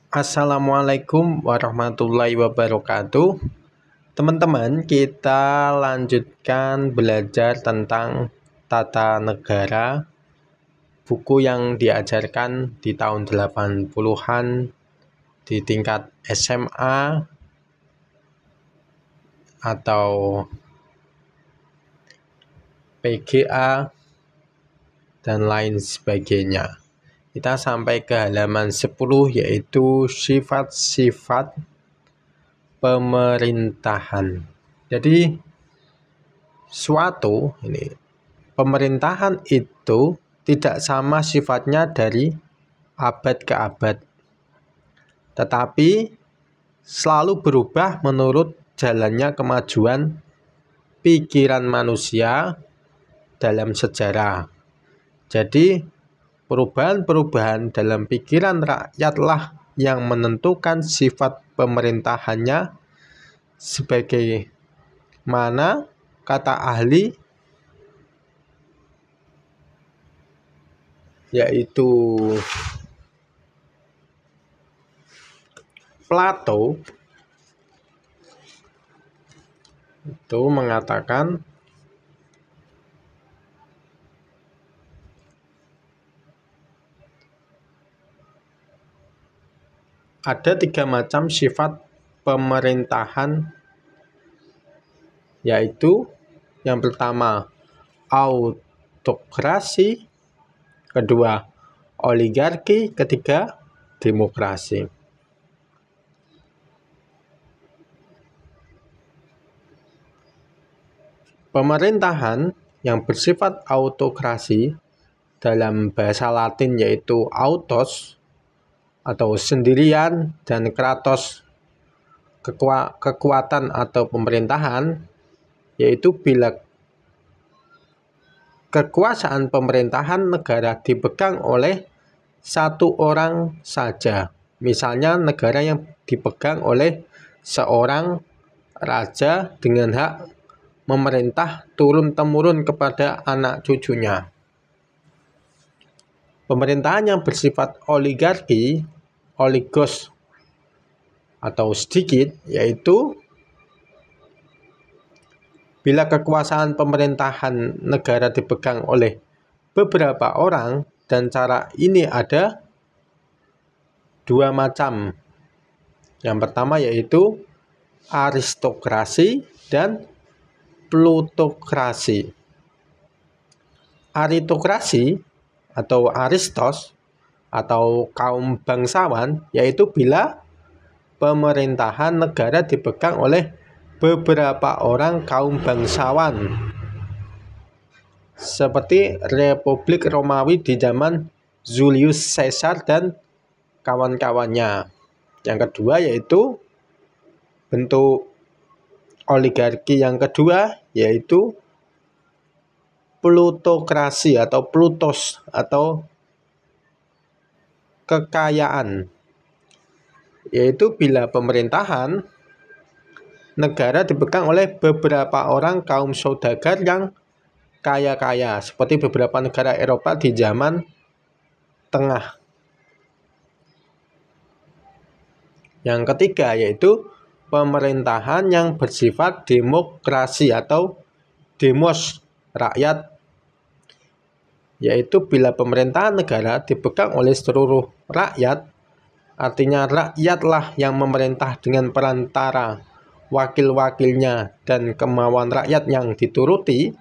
Assalamualaikum warahmatullahi wabarakatuh. Teman-teman, kita lanjutkan belajar tentang tata negara, buku yang diajarkan di tahun 80-an di tingkat SMA atau PGA dan lain sebagainya. Kita sampai ke halaman 10, yaitu sifat-sifat pemerintahan. Jadi pemerintahan itu tidak sama sifatnya dari abad ke abad, tetapi selalu berubah menurut jalannya kemajuan pikiran manusia dalam sejarah. Jadi perubahan-perubahan dalam pikiran rakyatlah yang menentukan sifat pemerintahannya, sebagaimana kata ahli, yaitu Plato, itu mengatakan ada 3 macam sifat pemerintahan, yaitu yang pertama autokrasi, kedua oligarki, ketiga demokrasi. Pemerintahan yang bersifat autokrasi dalam bahasa Latin yaitu autos atau sendirian, dan kratos kekuatan atau pemerintahan, yaitu bila kekuasaan pemerintahan negara dipegang oleh satu orang saja. Misalnya negara yang dipegang oleh seorang raja dengan hak memerintah turun-temurun kepada anak cucunya. Pemerintahan yang bersifat oligarki, oligos atau sedikit, yaitu bila kekuasaan pemerintahan negara dipegang oleh beberapa orang, dan cara ini ada 2 macam. Yang pertama yaitu aristokrasi dan plutokrasi. Aristokrasi atau aristos atau kaum bangsawan, yaitu bila pemerintahan negara dipegang oleh beberapa orang kaum bangsawan, seperti Republik Romawi di zaman Julius Caesar dan kawan-kawannya. Yang kedua yaitu bentuk oligarki yang kedua, yaitu plutokrasi atau plutos atau kekayaan, yaitu bila pemerintahan negara dipegang oleh beberapa orang kaum saudagar yang kaya-kaya, seperti beberapa negara Eropa di zaman tengah. Yang ketiga yaitu pemerintahan yang bersifat demokrasi atau demos, rakyat, yaitu bila pemerintahan negara dipegang oleh seluruh rakyat, artinya rakyatlah yang memerintah dengan perantara wakil-wakilnya dan kemauan rakyat yang dituruti.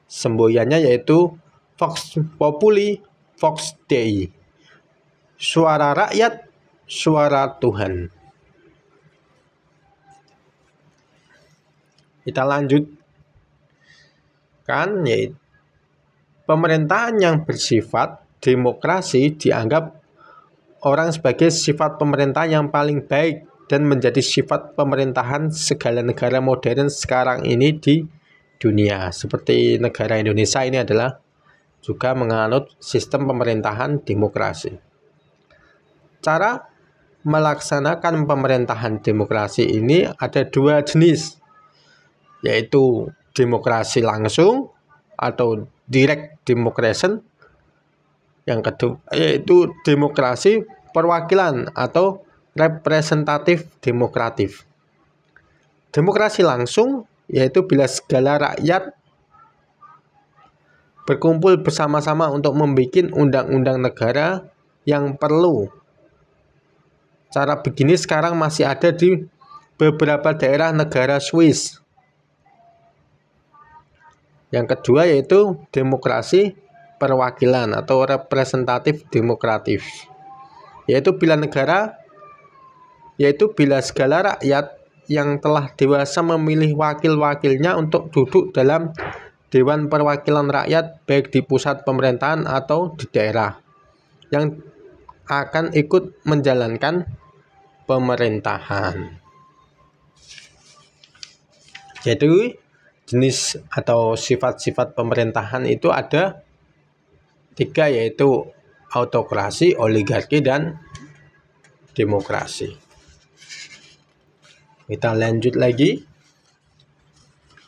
Semboyannya yaitu Vox Populi, Vox Dei, suara rakyat, suara Tuhan. Kita lanjutkan, yaitu pemerintahan yang bersifat demokrasi dianggap orang sebagai sifat pemerintahan yang paling baik dan menjadi sifat pemerintahan segala negara modern sekarang ini di dunia. Seperti negara Indonesia ini adalah juga menganut sistem pemerintahan demokrasi. Cara melaksanakan pemerintahan demokrasi ini ada 2 jenis, yaitu demokrasi langsung atau direct democracy. Yang kedua yaitu demokrasi perwakilan atau representatif demokratif. Demokrasi langsung yaitu bila segala rakyat berkumpul bersama-sama untuk membuat undang-undang negara yang perlu. Cara begini sekarang masih ada di beberapa daerah negara Swiss. Yang kedua yaitu demokrasi perwakilan atau representatif demokratif. Yaitu bila segala rakyat yang telah dewasa memilih wakil-wakilnya untuk duduk dalam Dewan Perwakilan Rakyat baik di pusat pemerintahan atau di daerah yang akan ikut menjalankan pemerintahan. Jadi jenis atau sifat-sifat pemerintahan itu ada 3 yaitu autokrasi, oligarki, dan demokrasi. Kita lanjut lagi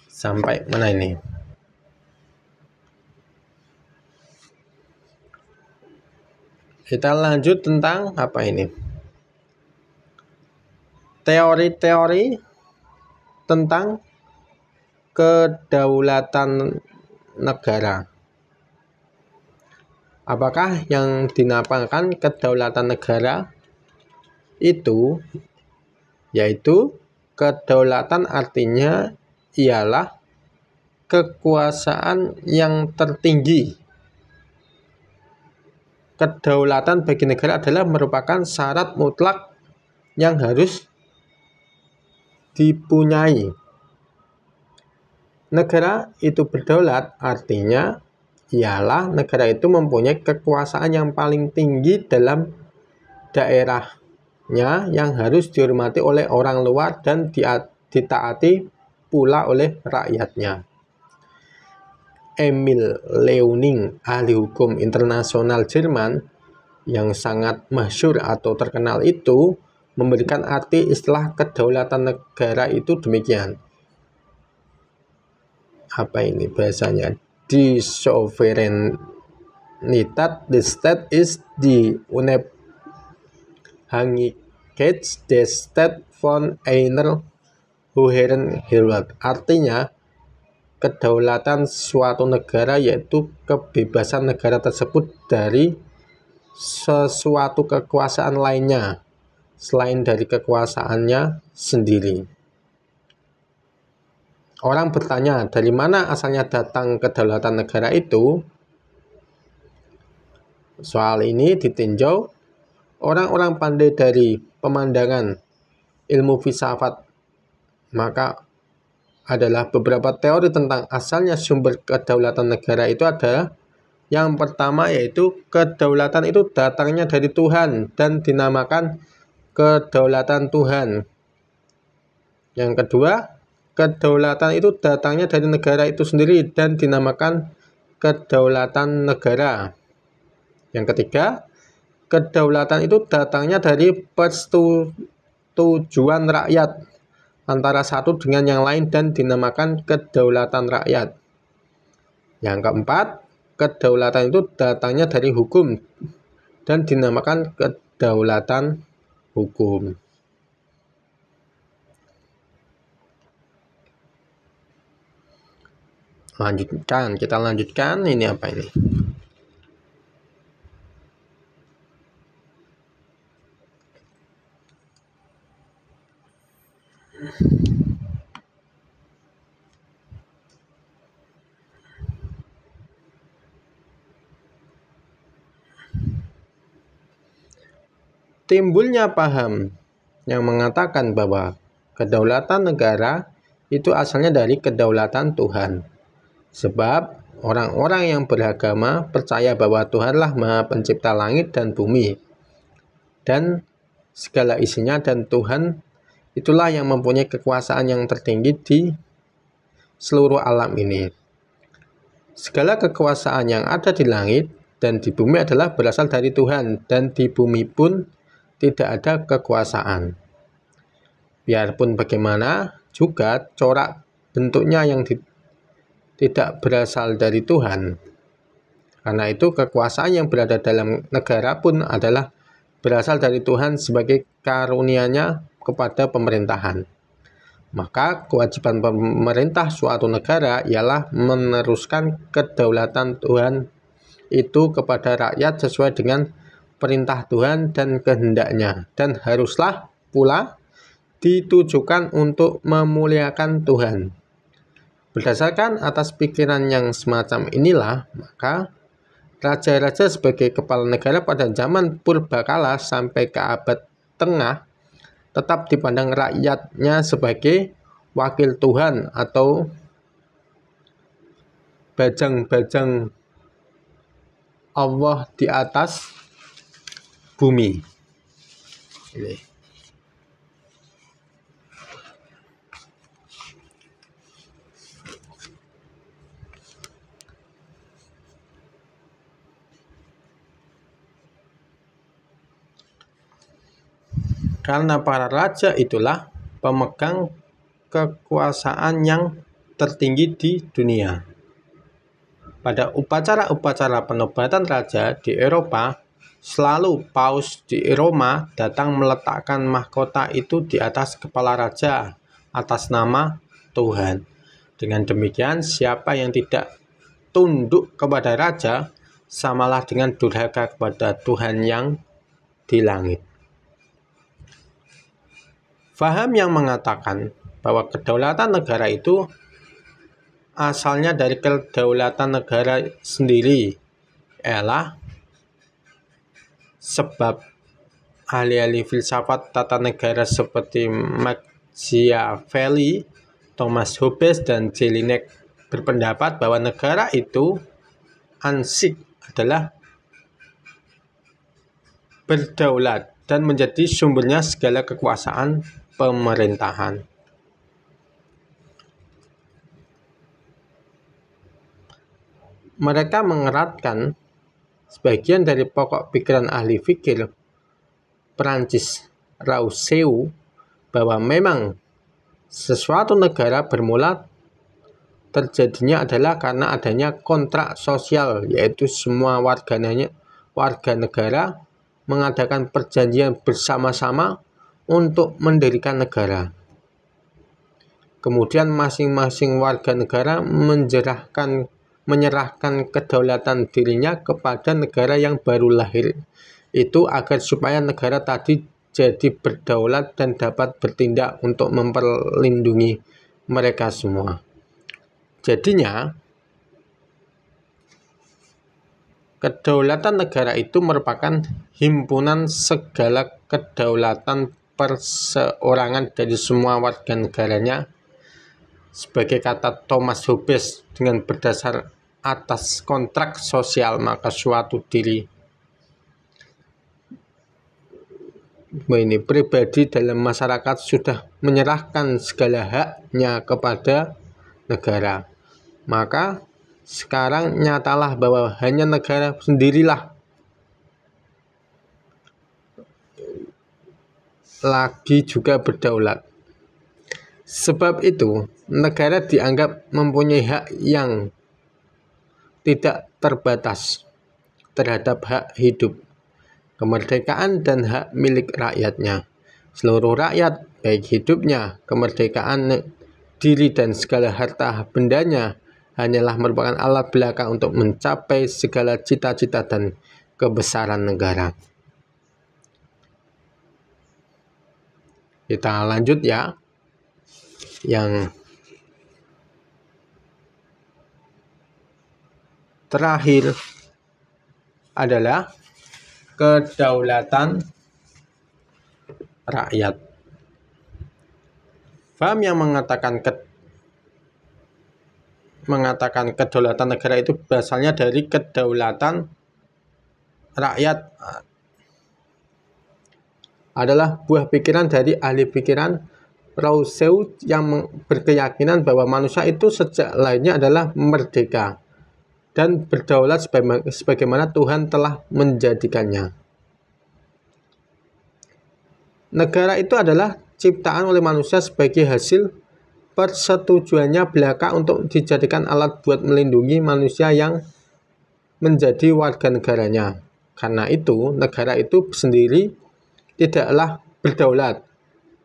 sampai mana ini? Kita lanjut tentang apa ini? Teori-teori tentang kedaulatan negara. Apakah yang dinamakan kedaulatan negara itu? Yaitu kedaulatan artinya ialah kekuasaan yang tertinggi. Kedaulatan bagi negara adalah merupakan syarat mutlak yang harus dipunyai. Negara itu berdaulat artinya ialah negara itu mempunyai kekuasaan yang paling tinggi dalam daerahnya yang harus dihormati oleh orang luar dan ditaati pula oleh rakyatnya. Emil Leuning, ahli hukum internasional Jerman yang sangat masyhur atau terkenal itu memberikan arti istilah kedaulatan negara itu demikian. Apa ini bahasanya? Die Souveränität des Staates ist die Unabhängigkeit des Staates von einer höheren Gewalt. Artinya, kedaulatan suatu negara yaitu kebebasan negara tersebut dari sesuatu kekuasaan lainnya selain dari kekuasaannya sendiri. Orang bertanya, dari mana asalnya datang kedaulatan negara itu? Soal ini ditinjau orang-orang pandai dari pemandangan ilmu filsafat. Maka adalah beberapa teori tentang asalnya sumber kedaulatan negara itu adalah yang pertama yaitu kedaulatan itu datangnya dari Tuhan dan dinamakan kedaulatan Tuhan. Yang kedua, kedaulatan itu datangnya dari negara itu sendiri dan dinamakan kedaulatan negara. Yang ketiga, kedaulatan itu datangnya dari persetujuan rakyat antara satu dengan yang lain dan dinamakan kedaulatan rakyat. Yang keempat, kedaulatan itu datangnya dari hukum dan dinamakan kedaulatan hukum. Kita lanjutkan. Ini apa ini? Timbulnya paham yang mengatakan bahwa kedaulatan negara itu asalnya dari kedaulatan Tuhan. Sebab orang-orang yang beragama percaya bahwa Tuhanlah Maha Pencipta langit dan bumi dan segala isinya, dan Tuhan itulah yang mempunyai kekuasaan yang tertinggi di seluruh alam ini. Segala kekuasaan yang ada di langit dan di bumi adalah berasal dari Tuhan, dan di bumi pun tidak ada kekuasaan. Biarpun bagaimana juga corak bentuknya yang tidak berasal dari Tuhan. Karena itu kekuasaan yang berada dalam negara pun adalah berasal dari Tuhan sebagai karunia-Nya kepada pemerintahan. Maka kewajiban pemerintah suatu negara ialah meneruskan kedaulatan Tuhan itu kepada rakyat sesuai dengan perintah Tuhan dan kehendaknya, dan haruslah pula ditujukan untuk memuliakan Tuhan. Berdasarkan atas pikiran yang semacam inilah, maka raja-raja sebagai kepala negara pada zaman purbakala sampai ke abad tengah tetap dipandang rakyatnya sebagai wakil Tuhan atau bajang-bajang Allah di atas bumi. Ini. Karena para raja itulah pemegang kekuasaan yang tertinggi di dunia. Pada upacara-upacara penobatan raja di Eropa, selalu paus di Roma datang meletakkan mahkota itu di atas kepala raja atas nama Tuhan. Dengan demikian, siapa yang tidak tunduk kepada raja, samalah dengan durhaka kepada Tuhan yang di langit. Faham yang mengatakan bahwa kedaulatan negara itu asalnya dari kedaulatan negara sendiri ialah sebab ahli-ahli filsafat tata negara seperti Machiavelli, Thomas Hobbes, dan Jelinek berpendapat bahwa negara itu ansik adalah berdaulat dan menjadi sumbernya segala kekuasaan pemerintahan. Mereka mengeratkan sebagian dari pokok pikiran ahli fikir Prancis Rousseau bahwa memang sesuatu negara bermula terjadinya adalah karena adanya kontrak sosial, yaitu semua warga negara mengadakan perjanjian bersama-sama untuk mendirikan negara. Kemudian masing-masing warga negara menyerahkan kedaulatan dirinya kepada negara yang baru lahir itu agar supaya negara tadi jadi berdaulat dan dapat bertindak untuk memperlindungi mereka semua. Jadinya, kedaulatan negara itu merupakan himpunan segala kedaulatan perseorangan dari semua warga negaranya. Sebagai kata Thomas Hobbes, dengan berdasar atas kontrak sosial, maka suatu diri pribadi dalam masyarakat sudah menyerahkan segala haknya kepada negara. Maka sekarang nyatalah bahwa hanya negara sendirilah lagi juga berdaulat. Sebab itu, negara dianggap mempunyai hak yang tidak terbatas terhadap hak hidup, kemerdekaan, dan hak milik rakyatnya. Seluruh rakyat, baik hidupnya, kemerdekaan diri, dan segala harta bendanya, hanyalah merupakan alat belaka untuk mencapai segala cita-cita dan kebesaran negara. Kita lanjut ya. Yang terakhir adalah kedaulatan rakyat. Faham yang mengatakan kedaulatan negara itu basalnya dari kedaulatan rakyat adalah buah pikiran dari ahli pikiran Rousseau yang berkeyakinan bahwa manusia itu sejak lahirnya adalah merdeka dan berdaulat sebagaimana Tuhan telah menjadikannya. Negara itu adalah ciptaan oleh manusia sebagai hasil persetujuannya belaka untuk dijadikan alat buat melindungi manusia yang menjadi warga negaranya. Karena itu, negara itu sendiri tidaklah berdaulat,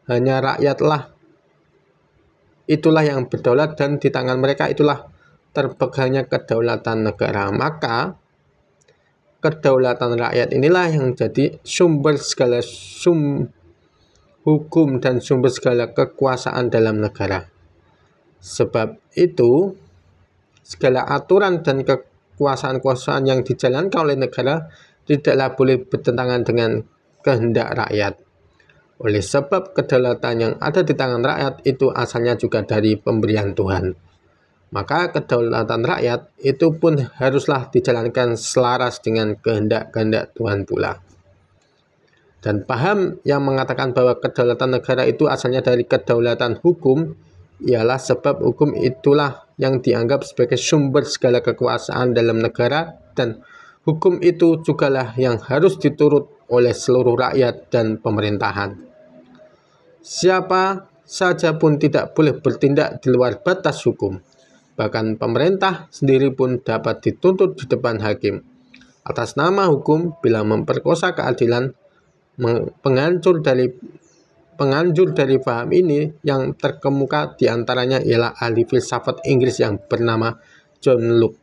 hanya rakyatlah itulah yang berdaulat, dan di tangan mereka itulah terpegangnya kedaulatan negara. Maka kedaulatan rakyat inilah yang jadi sumber segala hukum dan sumber segala kekuasaan dalam negara. Sebab itu, segala aturan dan kekuasaan-kekuasaan yang dijalankan oleh negara tidaklah boleh bertentangan dengan kehendak rakyat. Oleh sebab kedaulatan yang ada di tangan rakyat itu asalnya juga dari pemberian Tuhan. Maka kedaulatan rakyat itu pun haruslah dijalankan selaras dengan kehendak-kehendak Tuhan pula. Dan paham yang mengatakan bahwa kedaulatan negara itu asalnya dari kedaulatan hukum ialah sebab hukum itulah yang dianggap sebagai sumber segala kekuasaan dalam negara, dan hukum itu jugalah yang harus diturut oleh seluruh rakyat dan pemerintahan. Siapa saja pun tidak boleh bertindak di luar batas hukum. Bahkan pemerintah sendiri pun dapat dituntut di depan hakim atas nama hukum bila memperkosa keadilan. Penganjur dari paham ini yang terkemuka diantaranya ialah ahli filsafat Inggris yang bernama John Locke.